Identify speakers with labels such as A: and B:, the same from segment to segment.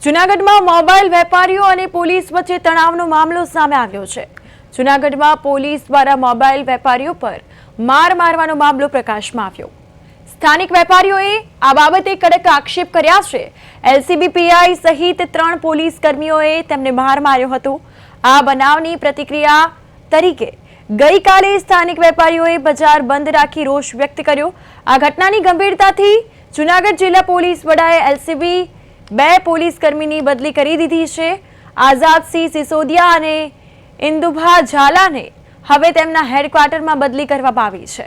A: જૂનાગઢમાં મોબાઈલ વેપારીઓ અને પોલીસ વચ્ચે તણાવનો મામલો સામે આવ્યો છે। જૂનાગઢમાં પોલીસ દ્વારા મોબાઈલ વેપારીઓ પર માર મારવાનો મામલો પ્રકાશમાં આવ્યો। સ્થાનિક વેપારીઓએ આ બાબતે કડક આક્ષેપ કર્યા છે। એલસીબી પીઆઈ સહિત 3 પોલીસ કર્મીઓએ તેમને માર માર્યો હતો। આ બનાવની પ્રતિક્રિયા તરીકે ગઈકાલે સ્થાનિક વેપારીઓએ બજાર બંધ રાખી રોષ વ્યક્ત કર્યો। આ ઘટનાની ગંભીરતાથી જૂનાગઢ જિલ્લા પોલીસ વડાએ એલસીબી 2 પોલીસ કર્મીની બદલી કરી દીધી છે। આઝાદસિંહ સિસોદિયા અને ઇન્દુભા ઝાલાને હવે તેમના હેડક્વાર્ટરમાં બદલી કરવામાં આવી છે।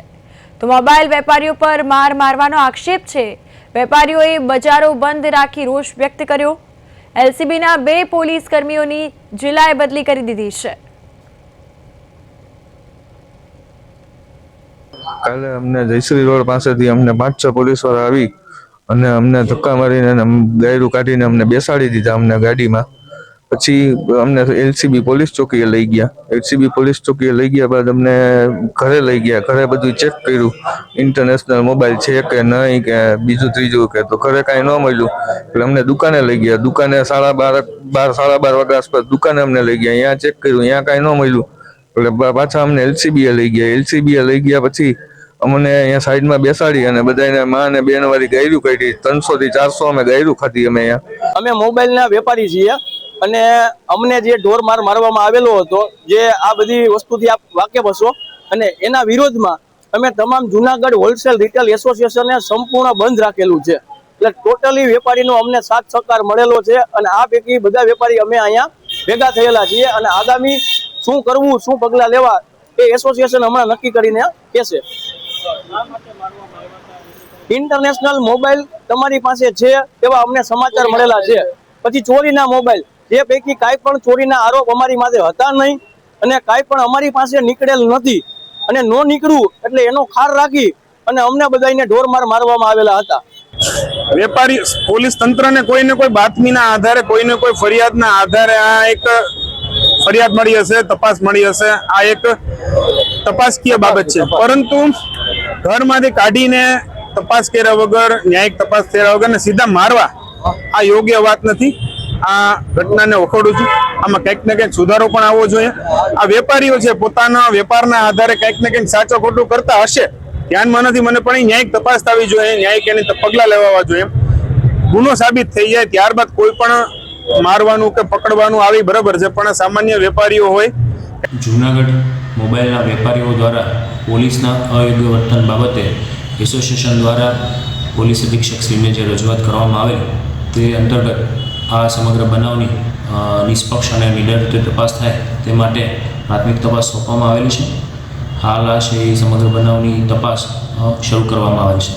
A: તો મોબાઈલ વેપારીઓ પર માર મારવાનો આક્ષેપ છે। વેપારીઓએ બજારો બંધ રાખી રોષ વ્યક્ત કર્યો। એલસીબીના 2 પોલીસ કર્મીઓની જિલ્લાએ બદલી કરી દીધી છે।
B: કાલે અમને જયશ્રી રોડ પાસેથી અમને 5-6 પોલીસવાળા આવી અને અમને ધક્કા મારીને ગાયરું કાઢીને અમને બેસાડી દીધા અમને ગાડીમાં। પછી અમને એલસીબી પોલીસ ચોકીએ લઈ ગયા। એલસીબી પોલીસ ચોકીએ લઈ ગયા બાદ અમને ઘરે લઈ ગયા। ઘરે બધું ચેક કર્યું, ઇન્ટરનેશનલ મોબાઈલ છે કે નહીં કે બીજું ત્રીજું કે તો ઘરે કાંઈ ન મળ્યું એટલે અમને દુકાને લઈ ગયા। દુકાને 12:30 વાગ્યા આસપાસ દુકાને અમને લઈ ગયા। અહીંયા ચેક કર્યું, અહીંયા કાંઈ ન મળ્યું એટલે પાછા અમને એલસીબીએ લઈ ગયા। એલસીબીએ લઈ ગયા પછી અમને અહીંયા સાઈડમાં બેસાડી અને બધાને માં ને બેન વાળી ગાયરું કાઢી। 300 થી 400 અમે ગાયરું ખાધી। અમે
C: મોબાઈલના વેપારી છીએ અને અમને જે ઢોર માર મારવામાં આવેલો હતો, જે આ બધી વસ્તુથી આપ વાકેફ હશો, અને એના વિરોધમાં અમે તમામ જૂનાગઢ હોલસેલ રિટેલ એસોસિએશને સંપૂર્ણ બંધ રાખેલું છે। એટલે ટોટલી વેપારીનો અમને સાથ સહકાર મળેલો છે અને આ પૈકી બધા વેપારી અમે અહીંયા ભેગા થયેલા છીએ અને આગામી શું કરવું, શું પગલાં લેવા એ એસોસિએશન હમણાં નક્કી કરીને કહેશે। ઇન્ટરનેશનલ મોબાઈલ તમારી પાસે છે એવા અમને સમાચાર મળેલા છે। પછી ચોરીના મોબાઈલ, જે પૈકી કાંઈ પણ ચોરીના આરોપ અમારી માથે હતા નહીં અને કાંઈ પણ અમારી પાસે નીકળેલ નથી અને નો નીકળવું એટલે એનો ખાર રાખી અને અમને બધાને ઢોર માર મારવામાં આવેલા હતા।
D: વેપારી પોલીસ તંત્રને કોઈને કોઈ બાતમીના આધારે, કોઈને કોઈ ફરિયાદના આધારે આ એક ફરિયાદ મળી હશે, તપાસ મળી હશે, આ એક તપાસકીય બાબત છે। પરંતુ ઘરમાંથી કાઢીને તપાસ કર્યા વગર, ન્યાયિક તપાસ કર્યા વગર ને સીધા મારવા આ યોગ્ય વાત નથી। આ ઘટનાને વખોડું છું। આમાં કંઈક ને કંઈક સુધારો પણ આવવો જોઈએ। આ વેપારીઓ છે, પોતાના વેપારના આધારે કંઈક ને કંઈક સાચું ખોટું કરતા હશે, ધ્યાનમાં નથી મને, પણ ન્યાયિક તપાસ થવી જોઈએ, ન્યાયિક એની પગલાં લેવા જોઈએ। ગુનો સાબિત થઈ જાય ત્યારબાદ કોઈ પણ મારવાનું કે પકડવાનું આવી બરાબર છે, પણ સામાન્ય વેપારીઓ હોય।
E: જૂનાગઢ મોબાઈલના વેપારીઓ દ્વારા પોલીસના અયોગ્ય વર્તન બાબતે એસોસિએશન દ્વારા પોલીસ અધિક્ષક શ્રીને જે રજૂઆત કરવામાં આવેલ તે અંતર્ગત આ સમગ્ર બનાવની નિષ્પક્ષ અને નિડર રીતે તપાસ થાય તે માટે પ્રાથમિક તપાસ સોંપવામાં આવેલી છે। હાલ આ છે સમગ્ર બનાવની તપાસ શરૂ કરવામાં આવેલ છે।